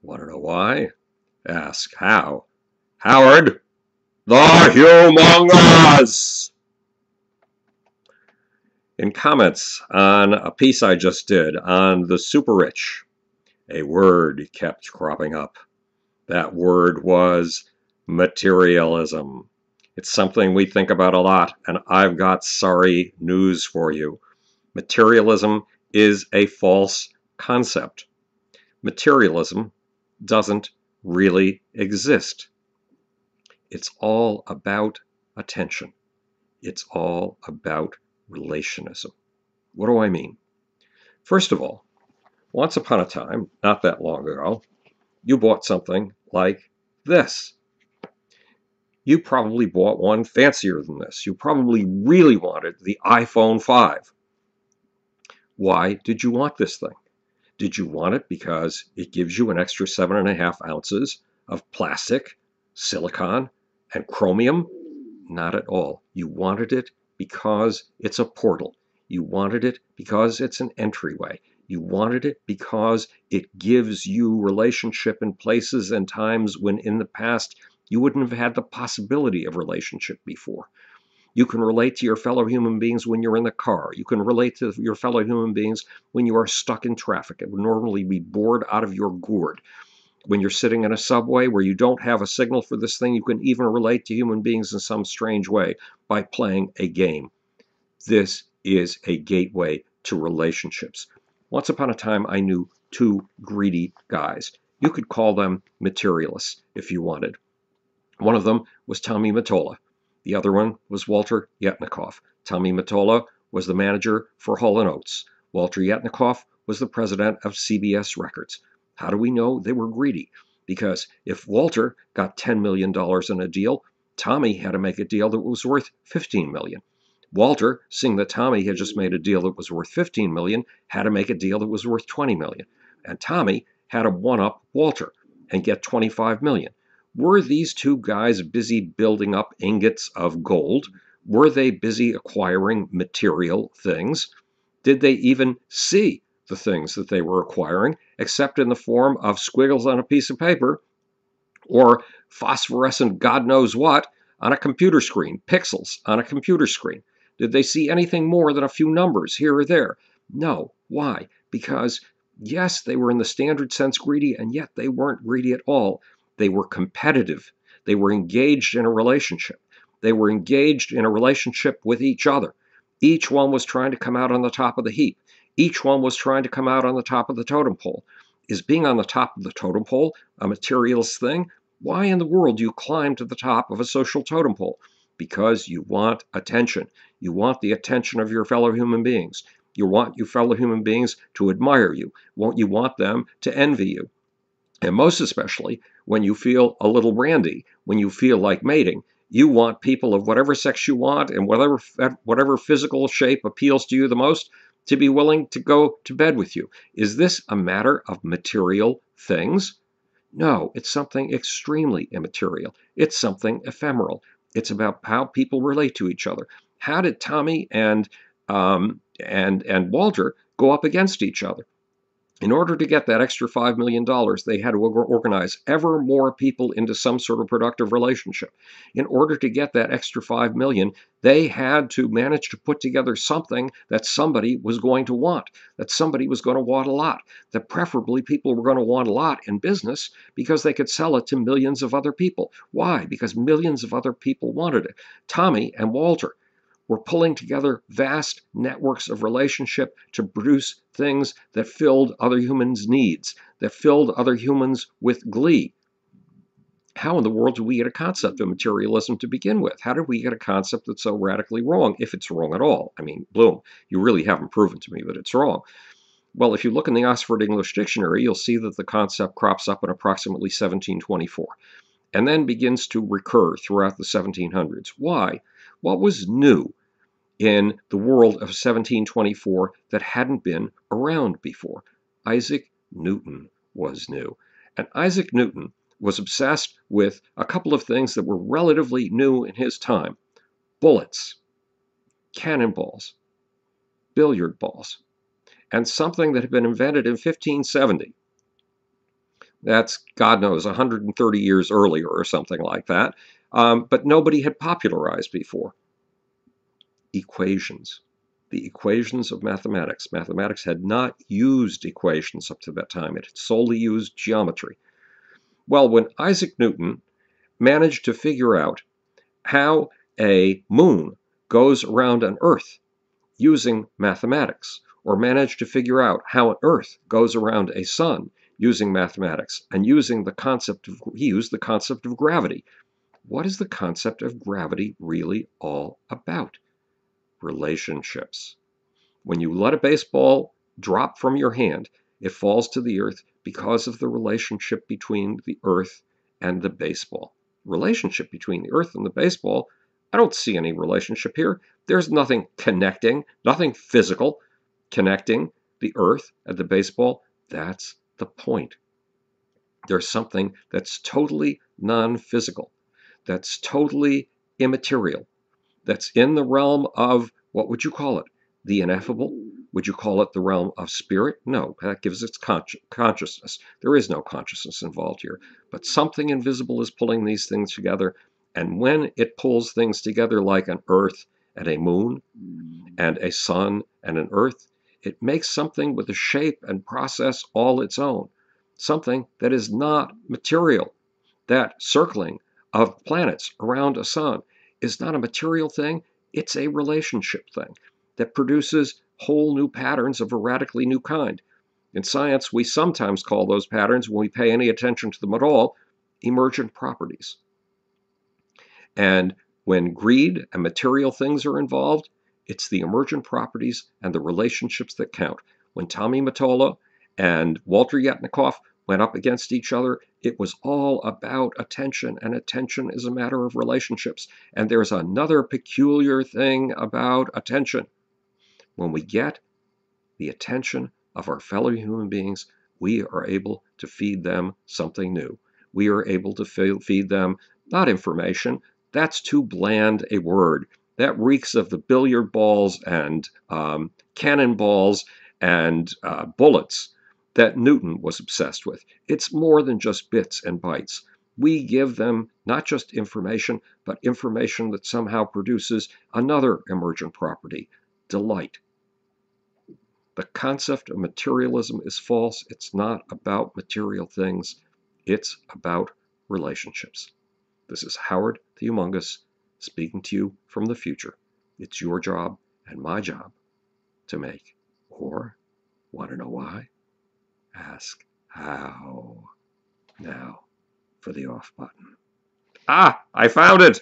Want to know why? Ask how. Howard, the humongous! In comments on a piece I just did on the super rich, a word kept cropping up. That word was materialism. It's something we think about a lot, and I've got sorry news for you. Materialism is a false concept. Materialism doesn't really exist. It's all about attention. It's all about relationism. What do I mean? First of all, once upon a time, not that long ago, you bought something like this. You probably bought one fancier than this. You probably really wanted the iPhone 5. Why did you want this thing? Did you want it because it gives you an extra 7.5 ounces of plastic, silicon, and chromium? Not at all. You wanted it because it's a portal. You wanted it because it's an entryway. You wanted it because it gives you relationship in places and times when in the past you wouldn't have had the possibility of relationship before. You can relate to your fellow human beings when you're in the car. You can relate to your fellow human beings when you are stuck in traffic and would normally be bored out of your gourd. When you're sitting in a subway where you don't have a signal for this thing, you can even relate to human beings in some strange way by playing a game. This is a gateway to relationships. Once upon a time, I knew two greedy guys. You could call them materialists if you wanted. One of them was Tommy Mottola. The other one was Walter Yetnikoff. Tommy Mottola was the manager for Hall & Oates. Walter Yetnikoff was the president of CBS Records. How do we know they were greedy? Because if Walter got $10 million in a deal, Tommy had to make a deal that was worth $15 million. Walter, seeing that Tommy had just made a deal that was worth $15 million, had to make a deal that was worth $20 million. And Tommy had to one-up Walter and get $25 million. Were these two guys busy building up ingots of gold? Were they busy acquiring material things? Did they even see the things that they were acquiring, except in the form of squiggles on a piece of paper or phosphorescent God knows what on a computer screen, pixels on a computer screen? Did they see anything more than a few numbers here or there? No. Why? Because, yes, they were in the standard sense greedy, and yet they weren't greedy at all. They were competitive. They were engaged in a relationship. They were engaged in a relationship with each other. Each one was trying to come out on the top of the heap. Each one was trying to come out on the top of the totem pole. Is being on the top of the totem pole a materialist thing? Why in the world do you climb to the top of a social totem pole? Because you want attention. You want the attention of your fellow human beings. You want your fellow human beings to admire you. You want them to envy you. And most especially, when you feel a little randy, when you feel like mating, you want people of whatever sex you want and whatever physical shape appeals to you the most to be willing to go to bed with you. Is this a matter of material things? No, it's something extremely immaterial. It's something ephemeral. It's about how people relate to each other. How did Tommy and Walter go up against each other? In order to get that extra $5 million, they had to organize ever more people into some sort of productive relationship. In order to get that extra $5 million, they had to manage to put together something that somebody was going to want, that somebody was going to want a lot, that preferably people were going to want a lot in business because they could sell it to millions of other people. Why? Because millions of other people wanted it. Tommy and Walter were pulling together vast networks of relationship to produce things that filled other humans' needs, that filled other humans with glee. How in the world do we get a concept of materialism to begin with? How did we get a concept that's so radically wrong, if it's wrong at all? I mean, Bloom, you really haven't proven to me that it's wrong. Well, if you look in the Oxford English Dictionary, you'll see that the concept crops up in approximately 1724 and then begins to recur throughout the 1700s. Why? What was new in the world of 1724 that hadn't been around before? Isaac Newton was new. And Isaac Newton was obsessed with a couple of things that were relatively new in his time: bullets, cannonballs, billiard balls, and something that had been invented in 1570, That's, God knows, 130 years earlier or something like that. But nobody had popularized before. Equations. The equations of mathematics. Mathematics had not used equations up to that time. It had solely used geometry. Well, when Isaac Newton managed to figure out how a moon goes around an Earth using mathematics, or managed to figure out how an Earth goes around a sun using mathematics, and using the concept of, he used the concept of gravity. What is the concept of gravity really all about? Relationships. When you let a baseball drop from your hand, it falls to the earth because of the relationship between the earth and the baseball. Relationship between the earth and the baseball? I don't see any relationship here. There's nothing connecting, nothing physical connecting the earth and the baseball. That's the point. There's something that's totally non-physical, that's totally immaterial, that's in the realm of, what would you call it? The ineffable? Would you call it the realm of spirit? No, that gives its consciousness. There is no consciousness involved here. But something invisible is pulling these things together. And when it pulls things together like an earth and a moon and a sun and an earth, it makes something with a shape and process all its own. Something that is not material. That circling of planets around a sun is not a material thing, it's a relationship thing that produces whole new patterns of a radically new kind. In science, we sometimes call those patterns, when we pay any attention to them at all, emergent properties. And when greed and material things are involved, it's the emergent properties and the relationships that count. When Tommy Mottola and Walter Yetnikoff went up against each other, it was all about attention, and attention is a matter of relationships. And there's another peculiar thing about attention. When we get the attention of our fellow human beings, we are able to feed them something new. We are able to feed them not information, that's too bland a word. That reeks of the billiard balls and cannonballs and bullets that Newton was obsessed with. It's more than just bits and bytes. We give them not just information, but information that somehow produces another emergent property, delight. The concept of materialism is false. It's not about material things. It's about relationships. This is Howard the Humongous speaking to you from the future. It's your job and my job to make. Or, want to know why? Ask how. Now for the off button. Ah, I found it!